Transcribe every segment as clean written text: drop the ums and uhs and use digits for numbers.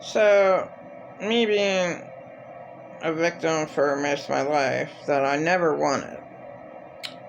So, me being a victim for most of my life that I never wanted,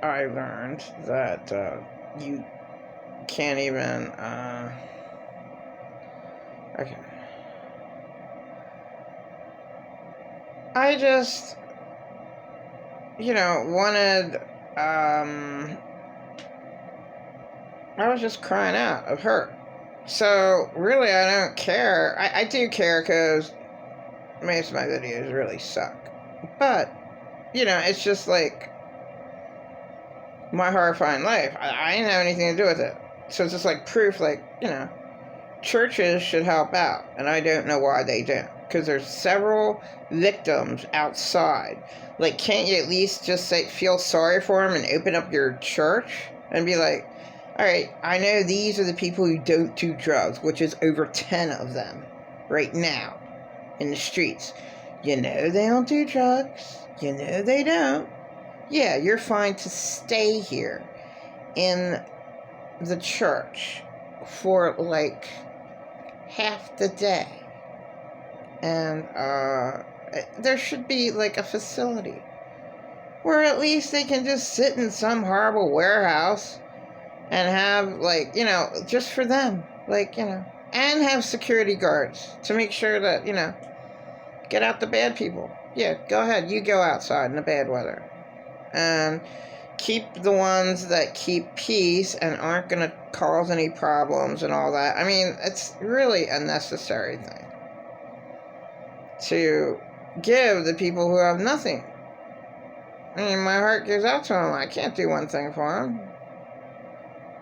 I learned that you can't even. Okay. I just, wanted. I was just crying out of hurt. So, really, I don't care. I do care because most of my videos really suck. But, it's just like my horrifying life. I didn't have anything to do with it. So it's just like proof, like, churches should help out. And I don't know why they don't. Because there's several victims outside. Like, can't you at least just feel sorry for them and open up your church and be like, all right, I know these are the people who don't do drugs, which is over 10 of them right now in the streets. You know they don't do drugs. You know they don't. Yeah, you're fine to stay here in the church for like half the day. And there should be like a facility where at least they can just sit in some horrible warehouse and have like, just for them, like, and have security guards to make sure that, get out the bad people. Yeah, go ahead. You go outside in the bad weather. And keep the ones that keep peace and aren't going to cause any problems and all that. I mean, it's really a necessary thing to give the people who have nothing. I mean, my heart goes out to them. I can't do one thing for them.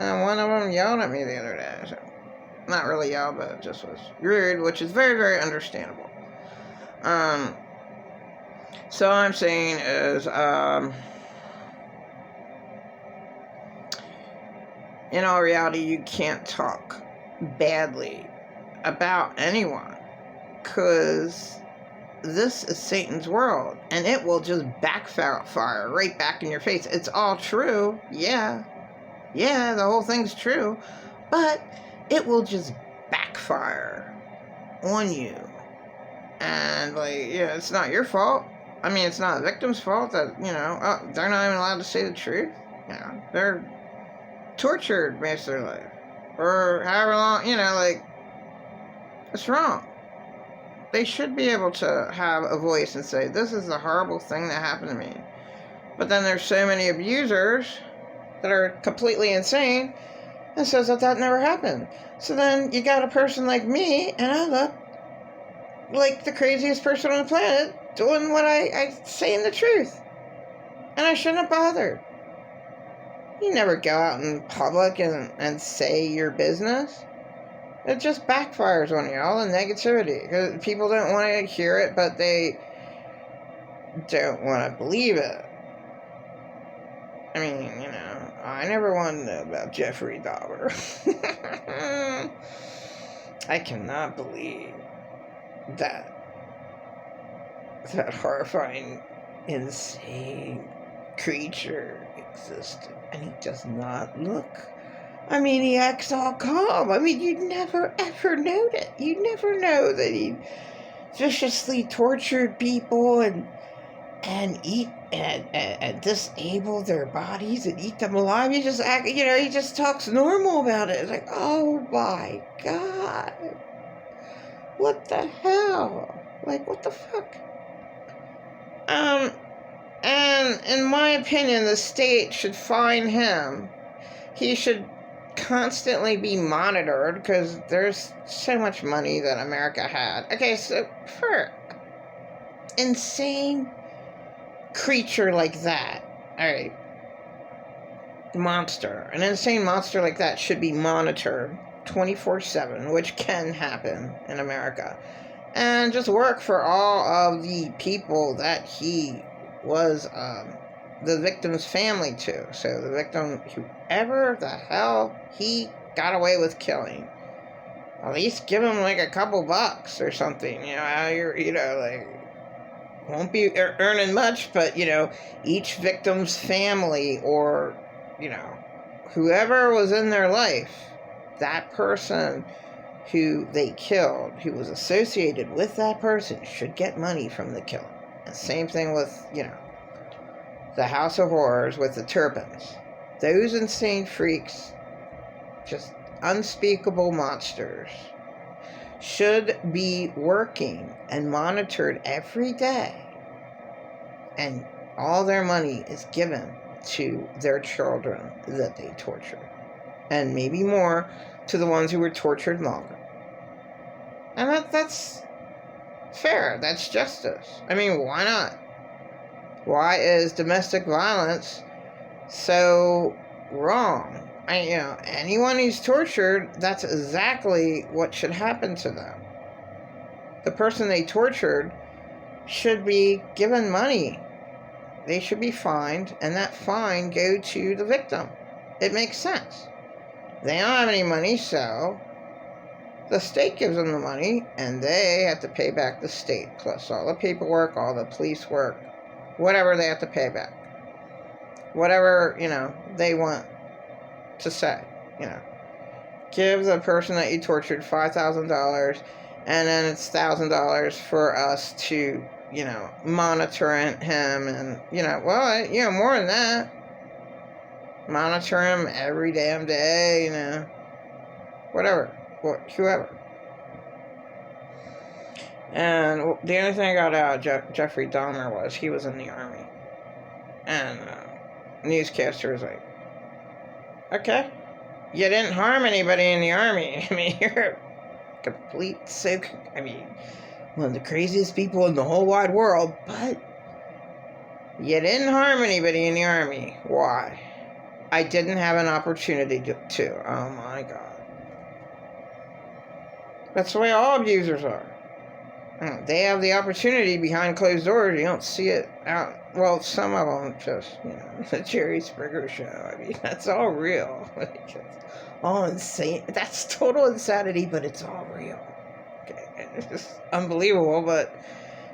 And one of them yelled at me the other day. So, not really yelled, but it just was rude, which is very, very understandable. So all I'm saying is, in all reality, you can't talk badly about anyone, because this is Satan's world, and it will just backfire right back in your face. It's all true, yeah, the whole thing's true, but it will just backfire on you. And, it's not your fault. I mean, it's not the victim's fault that, they're not even allowed to say the truth. They're tortured most of their life. Or however long, it's wrong. They should be able to have a voice and say, this is a horrible thing that happened to me. But then there's so many abusers that are completely insane and says that never happened. So then you got a person like me, and I look like the craziest person on the planet doing what I saying the truth. And I shouldn't have bothered. You never go out in public and say your business. It just backfires on you, all the negativity. Because people don't want to hear it, but they don't want to believe it. I mean, I never wanted to know about Jeffrey Dahmer. I cannot believe that horrifying, insane creature existed. And he does not look. I mean, he acts all calm. I mean, you'd never, ever know that. You'd never know that he viciously tortured people and eat and disable their bodies and eat them alive. He just he just talks normal about it. It's like, oh my God. What the hell? Like, what the fuck? And in my opinion, the state should fine him. He should constantly be monitored because there's so much money that America had. Okay, so for insane creature like that, all right, an insane monster like that should be monitored 24/7, which can happen in America, and just work for all of the people that he was the victim's family to. So the victim, whoever the hell he got away with killing, at least give him like a couple bucks or something. Won't be earning much, but each victim's family, or whoever was in their life, that person who they killed, who was associated with that person, should get money from the killing. And same thing with, the House of Horrors with the Turpins. Those insane freaks, just unspeakable monsters, should be working and monitored every day. And all their money is given to their children that they tortured. And maybe more to the ones who were tortured longer. And that's fair. That's justice. I mean, why not? Why is domestic violence so wrong? Anyone who's tortured, that's exactly what should happen to them. The person they tortured should be given money. They should be fined, and that fine go to the victim. It makes sense. They don't have any money, so the state gives them the money, and they have to pay back the state, plus all the paperwork, all the police work, whatever they have to pay back. Whatever, they want to say, Give the person that you tortured $5,000, and then it's $1,000 for us to, monitor him, and, more than that. Monitor him every damn day, whatever, whoever. And the only thing I got out of Jeffrey Dahmer was he was in the Army. And newscaster was like, okay, you didn't harm anybody in the Army. I mean, you're a complete sick, one of the craziest people in the whole wide world, but you didn't harm anybody in the Army. Why? I didn't have an opportunity to. Oh my God. That's the way all abusers are. They have the opportunity behind closed doors. You don't see it out. Well, some of them just, the Jerry Springer show. That's all real. It's all insane. That's total insanity, but it's all real. Okay, it's just unbelievable, but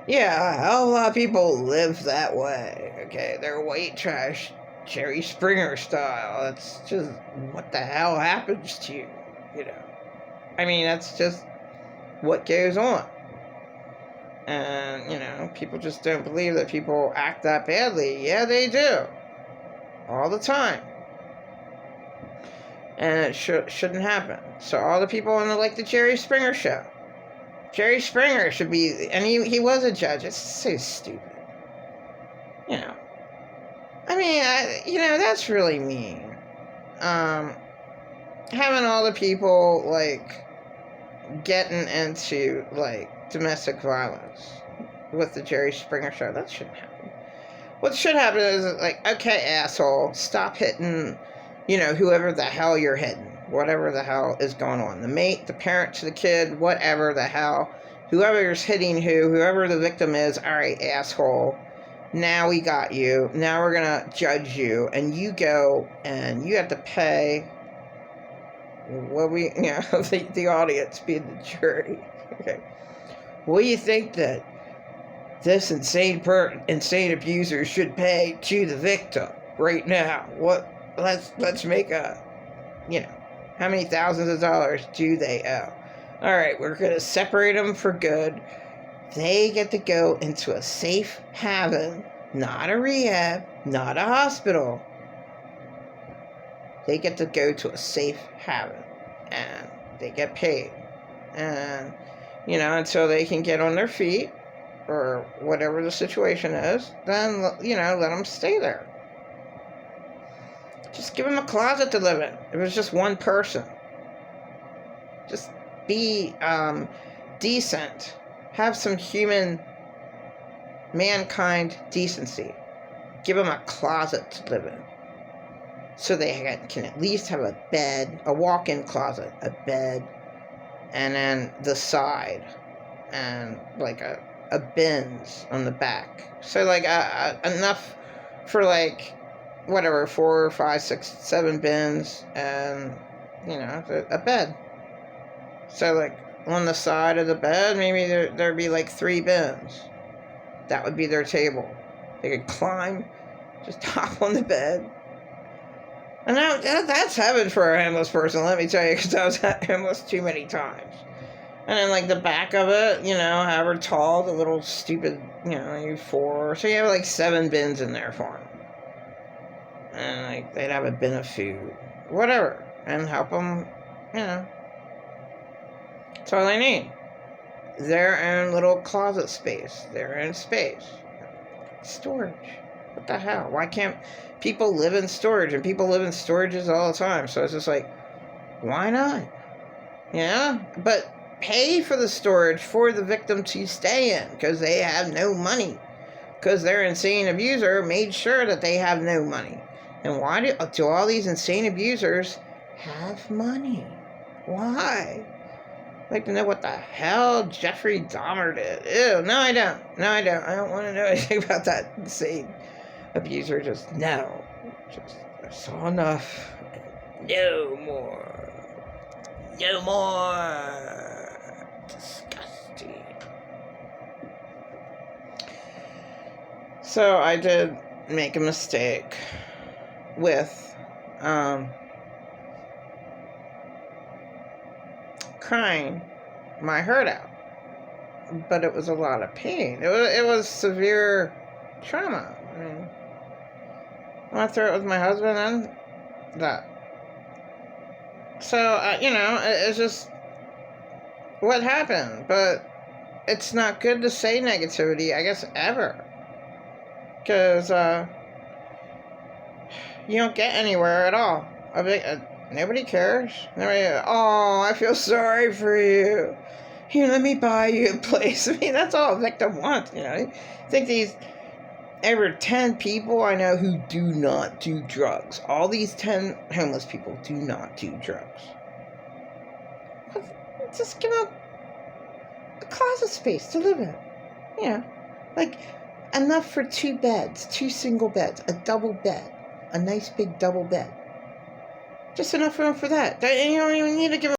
yeah, a hell of a lot of people live that way. Okay, they're white trash. Jerry Springer style. That's just what the hell happens to you, that's just what goes on. And, people just don't believe that people act that badly. Yeah, they do. All the time. And it shouldn't happen. So all the people on the Jerry Springer show. Jerry Springer should be, and he was a judge. It's so stupid. That's really mean. Having all the people, getting into, domestic violence with the Jerry Springer show, that shouldn't happen. What should happen is, okay, asshole, stop hitting, whoever the hell you're hitting. Whatever the hell is going on. The mate, the parent to the kid, whatever the hell. Whoever's hitting whoever the victim is, all right, asshole. Now we got you. Now we're going to judge you. And you go and you have to pay the audience being the jury. Okay. What do you think that this insane abuser should pay to the victim right now? Let's make a, how many thousands of dollars do they owe? All right, we're going to separate them for good. They get to go into a safe haven, not a rehab, not a hospital. They get to go to a safe haven, and they get paid. And, until they can get on their feet, or whatever the situation is, then, let them stay there. Just give them a closet to live in. If it's just one person. Just be decent. Have some mankind decency. Give them a closet to live in. So they can at least have a bed, a walk-in closet, a bed, and then the side, and a bins on the back. So enough for 4, 5, 6, 7 bins, and a bed. So on the side of the bed, maybe there'd be 3 bins. That would be their table. They could climb, just hop on the bed. And now that's heaven for a homeless person, let me tell you, because I was homeless too many times. And then, like, the back of it, however tall, the little stupid, you 4. So you have, like, 7 bins in there for them. And, like, they'd have a bin of food. Whatever. And help them, That's all they need. Their own little closet space. Their own space. Storage. What the hell? Why can't people live in storage? And people live in storages all the time. So it's just like, why not? But pay for the storage for the victim to stay in, because they have no money, because their insane abuser made sure that they have no money. And why do all these insane abusers have money? Why? I'd like to know what the hell Jeffrey Dahmer did. Ew, no I don't. I don't want to know anything about that insane abuser. I saw enough. No more. No more. Disgusting. So I did make a mistake with crying my heart out. But it was a lot of pain. It was severe trauma. I mean, I went through it with my husband and that. So, it's just what happened. But it's not good to say negativity, I guess, ever. Because you don't get anywhere at all. Nobody cares. I feel sorry for you. Here, let me buy you a place. I mean, that's all a victim wants, I think these over 10 people I know who do not do drugs. All these 10 homeless people do not do drugs. Just give them a closet space to live in. Like enough for 2 beds, 2 single beds, a double bed, a nice big double bed. Just enough room for that. You don't even need to give them